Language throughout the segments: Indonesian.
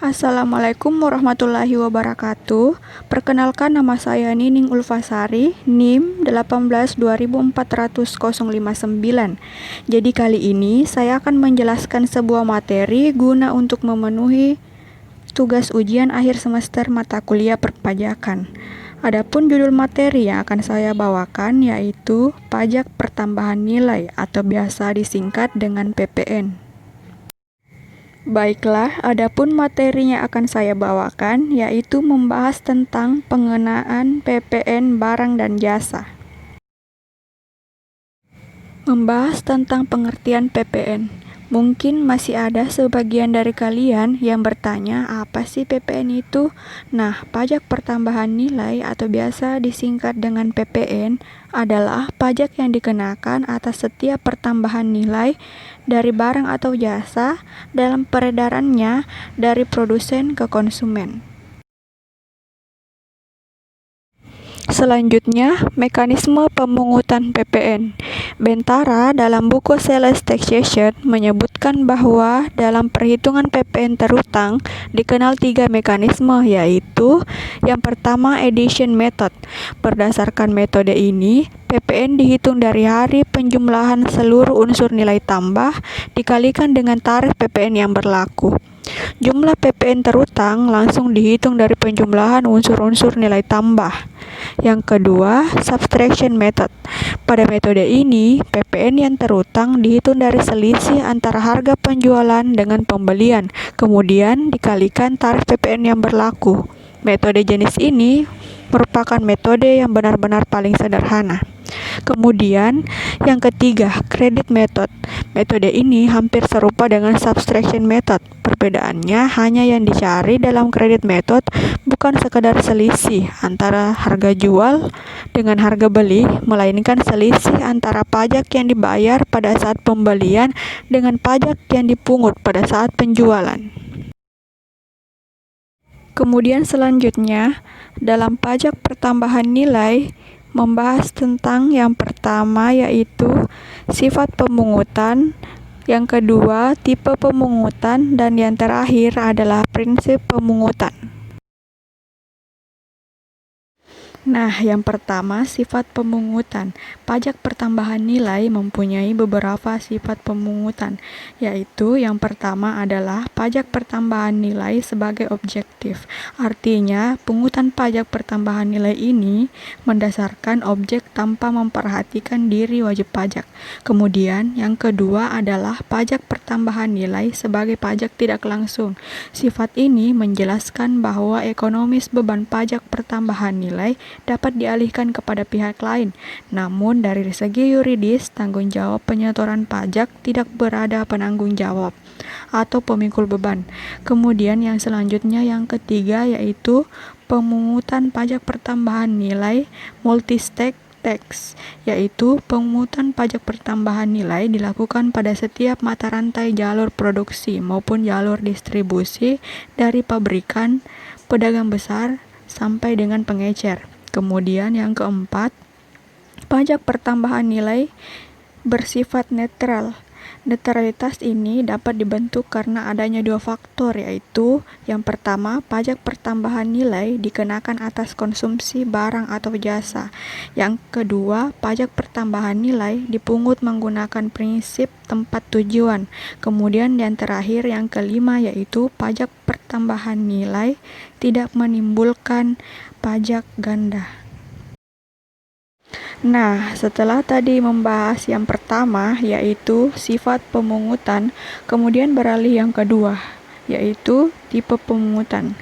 Assalamualaikum warahmatullahi wabarakatuh. Perkenalkan, nama saya Nining Ulfasari, NIM 18 2004 059. Jadi kali ini saya akan menjelaskan sebuah materi guna untuk memenuhi tugas ujian akhir semester mata kuliah perpajakan. Adapun judul materi yang akan saya bawakan yaitu pajak pertambahan nilai atau biasa disingkat dengan PPN. Baiklah, adapun materinya akan saya bawakan yaitu membahas tentang pengenaan PPN barang dan jasa. Membahas tentang pengertian PPN. Mungkin masih ada sebagian dari kalian yang bertanya, apa sih PPN itu? Nah, pajak pertambahan nilai atau biasa disingkat dengan PPN adalah pajak yang dikenakan atas setiap pertambahan nilai dari barang atau jasa dalam peredarannya dari produsen ke konsumen. Selanjutnya, mekanisme pemungutan PPN. Bentara dalam buku Sales Taxation menyebutkan bahwa dalam perhitungan PPN terutang dikenal 3 mekanisme, yaitu yang pertama addition method. Berdasarkan metode ini, PPN dihitung dari hari penjumlahan seluruh unsur nilai tambah dikalikan dengan tarif PPN yang berlaku. Jumlah PPN terutang langsung dihitung dari penjumlahan unsur-unsur nilai tambah. Yang kedua, subtraction method. Pada metode ini, PPN yang terutang dihitung dari selisih antara harga penjualan dengan pembelian, kemudian dikalikan tarif PPN yang berlaku. Metode jenis ini merupakan metode yang benar-benar paling sederhana. Kemudian, yang ketiga, credit method. Metode ini hampir serupa dengan subtraction method. Perbedaannya hanya yang dicari dalam credit method bukan sekadar selisih antara harga jual dengan harga beli, melainkan selisih antara pajak yang dibayar pada saat pembelian dengan pajak yang dipungut pada saat penjualan. Kemudian selanjutnya, dalam pajak pertambahan nilai membahas tentang yang pertama yaitu sifat pemungutan, yang kedua tipe pemungutan, dan yang terakhir adalah prinsip pemungutan. Nah, yang pertama, sifat pemungutan. Pajak pertambahan nilai mempunyai beberapa sifat pemungutan, yaitu yang pertama adalah pajak pertambahan nilai sebagai objektif. Artinya, pungutan pajak pertambahan nilai ini mendasarkan objek tanpa memperhatikan diri wajib pajak. Kemudian, yang kedua adalah pajak pertambahan nilai sebagai pajak tidak langsung. Sifat ini menjelaskan bahwa ekonomis beban pajak pertambahan nilai dapat dialihkan kepada pihak lain. Namun dari segi yuridis, tanggung jawab penyetoran pajak tidak berada penanggung jawab atau pemikul beban. Kemudian yang selanjutnya yang ketiga yaitu pemungutan pajak pertambahan nilai multi-stake tax, yaitu pemungutan pajak pertambahan nilai dilakukan pada setiap mata rantai jalur produksi maupun jalur distribusi dari pabrikan, pedagang besar, sampai dengan pengecer. Kemudian yang keempat, pajak pertambahan nilai bersifat netral. Netralitas ini dapat dibentuk karena adanya 2 faktor, yaitu yang pertama, pajak pertambahan nilai dikenakan atas konsumsi barang atau jasa. Yang kedua, pajak pertambahan nilai dipungut menggunakan prinsip tempat tujuan. Kemudian yang terakhir, yang kelima, yaitu pajak pertambahan nilai tidak menimbulkan pajak ganda. Nah, setelah tadi membahas yang pertama, yaitu sifat pemungutan, kemudian beralih yang kedua, yaitu tipe pemungutan.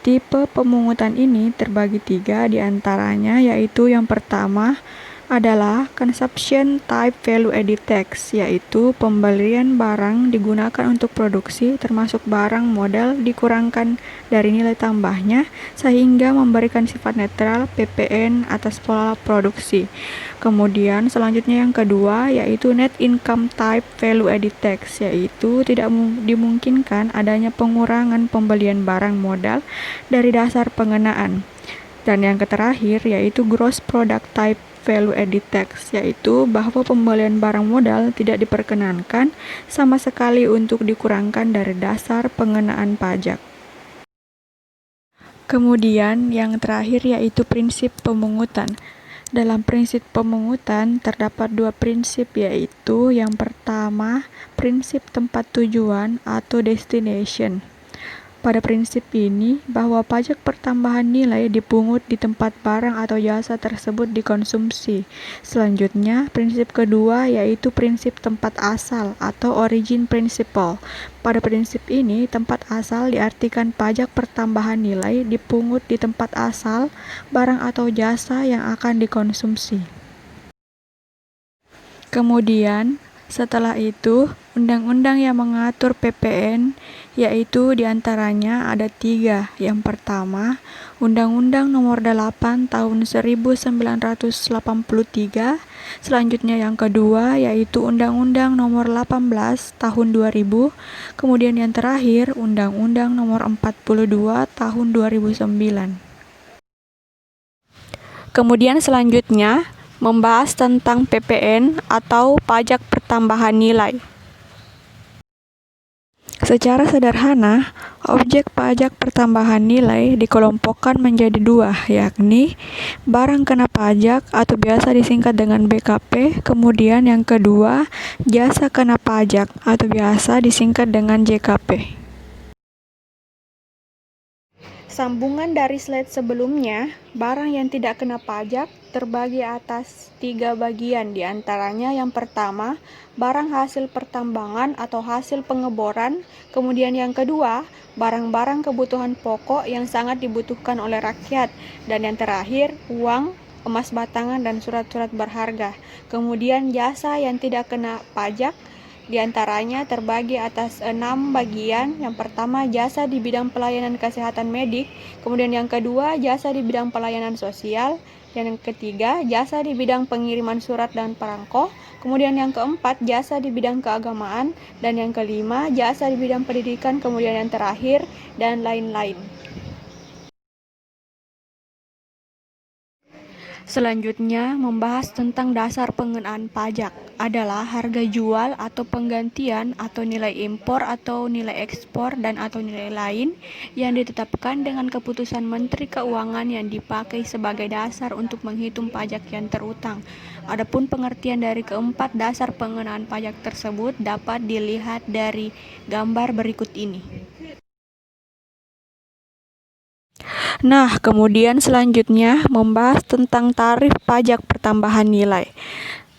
Tipe pemungutan ini terbagi 3 diantaranya, yaitu yang pertama adalah consumption type value added tax, yaitu pembelian barang digunakan untuk produksi termasuk barang modal dikurangkan dari nilai tambahnya sehingga memberikan sifat netral PPN atas pola produksi. Kemudian selanjutnya yang kedua yaitu net income type value added tax, yaitu tidak dimungkinkan adanya pengurangan pembelian barang modal dari dasar pengenaan. Dan yang terakhir yaitu gross product type value added tax, yaitu bahwa pembelian barang modal tidak diperkenankan sama sekali untuk dikurangkan dari dasar pengenaan pajak. Kemudian yang terakhir yaitu prinsip pemungutan. Dalam prinsip pemungutan terdapat dua prinsip, yaitu yang pertama prinsip tempat tujuan atau destination. Pada prinsip ini, bahwa pajak pertambahan nilai dipungut di tempat barang atau jasa tersebut dikonsumsi. Selanjutnya, prinsip kedua yaitu prinsip tempat asal atau origin principle. Pada prinsip ini, tempat asal diartikan pajak pertambahan nilai dipungut di tempat asal barang atau jasa yang akan dikonsumsi. Kemudian, setelah itu, undang-undang yang mengatur PPN, yaitu diantaranya ada 3. Yang pertama, Undang-Undang Nomor 8 Tahun 1983. Selanjutnya yang kedua, yaitu Undang-Undang Nomor 18 Tahun 2000. Kemudian yang terakhir, Undang-Undang Nomor 42 Tahun 2009. Kemudian selanjutnya, membahas tentang PPN atau pajak pertambahan nilai. Secara sederhana, objek pajak pertambahan nilai dikelompokkan menjadi 2, yakni barang kena pajak atau biasa disingkat dengan BKP, kemudian yang kedua, jasa kena pajak atau biasa disingkat dengan JKP. Sambungan dari slide sebelumnya, barang yang tidak kena pajak terbagi atas 3 bagian, diantaranya yang pertama, barang hasil pertambangan atau hasil pengeboran, kemudian yang kedua, barang-barang kebutuhan pokok yang sangat dibutuhkan oleh rakyat, dan yang terakhir, uang, emas batangan, dan surat-surat berharga. Kemudian jasa yang tidak kena pajak, di antaranya terbagi atas 6 bagian. Yang pertama, jasa di bidang pelayanan kesehatan medik. Kemudian yang kedua, jasa di bidang pelayanan sosial. Dan yang ketiga, jasa di bidang pengiriman surat dan perangko. Kemudian yang keempat, jasa di bidang keagamaan. Dan yang kelima, jasa di bidang pendidikan. Kemudian yang terakhir, dan lain-lain. Selanjutnya, membahas tentang dasar pengenaan pajak adalah harga jual atau penggantian atau nilai impor atau nilai ekspor dan atau nilai lain yang ditetapkan dengan keputusan Menteri Keuangan yang dipakai sebagai dasar untuk menghitung pajak yang terutang. Adapun pengertian dari keempat dasar pengenaan pajak tersebut dapat dilihat dari gambar berikut ini. Nah, kemudian selanjutnya membahas tentang tarif pajak pertambahan nilai.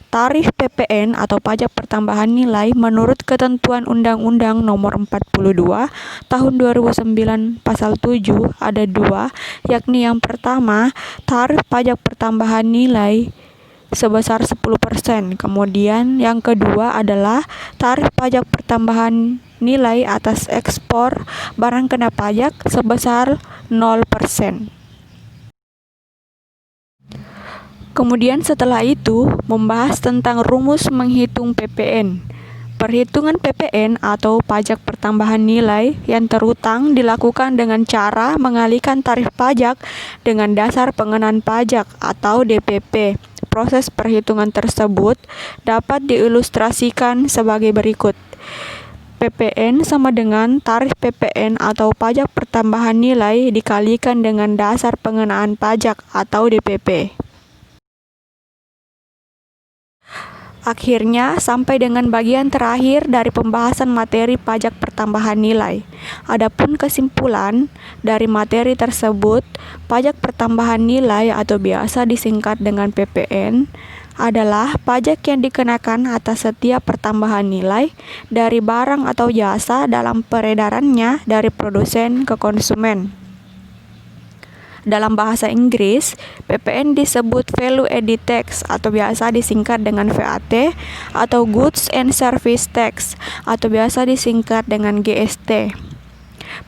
Tarif PPN atau pajak pertambahan nilai menurut ketentuan Undang-Undang Nomor 42 Tahun 2009 Pasal 7 ada 2, yakni yang pertama, tarif pajak pertambahan nilai sebesar 10%. Kemudian yang kedua adalah tarif pajak pertambahan nilai atas ekspor barang kena pajak sebesar 0%. Kemudian setelah itu membahas tentang rumus menghitung PPN. Perhitungan PPN atau pajak pertambahan nilai yang terutang dilakukan dengan cara mengalihkan tarif pajak dengan dasar pengenaan pajak atau DPP. Proses perhitungan tersebut dapat diilustrasikan sebagai berikut. PPN sama dengan tarif PPN atau pajak pertambahan nilai dikalikan dengan dasar pengenaan pajak atau DPP. Akhirnya, sampai dengan bagian terakhir dari pembahasan materi pajak pertambahan nilai. Adapun kesimpulan dari materi tersebut, pajak pertambahan nilai atau biasa disingkat dengan PPN adalah pajak yang dikenakan atas setiap pertambahan nilai dari barang atau jasa dalam peredarannya dari produsen ke konsumen. Dalam bahasa Inggris, PPN disebut Value Added Tax atau biasa disingkat dengan VAT atau Goods and Service Tax atau biasa disingkat dengan GST.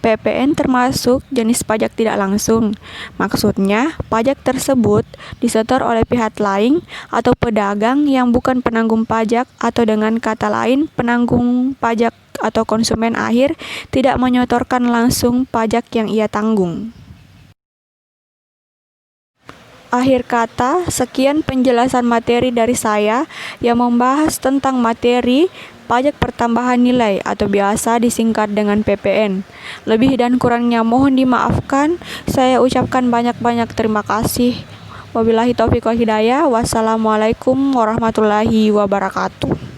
PPN termasuk jenis pajak tidak langsung. Maksudnya, pajak tersebut disetor oleh pihak lain atau pedagang yang bukan penanggung pajak atau dengan kata lain, penanggung pajak atau konsumen akhir tidak menyetorkan langsung pajak yang ia tanggung. Akhir kata, sekian penjelasan materi dari saya yang membahas tentang materi pajak pertambahan nilai atau biasa disingkat dengan PPN. Lebih dan kurangnya mohon dimaafkan. Saya ucapkan banyak-banyak terima kasih. Wabillahi taufiq wal hidayah. Wassalamualaikum warahmatullahi wabarakatuh.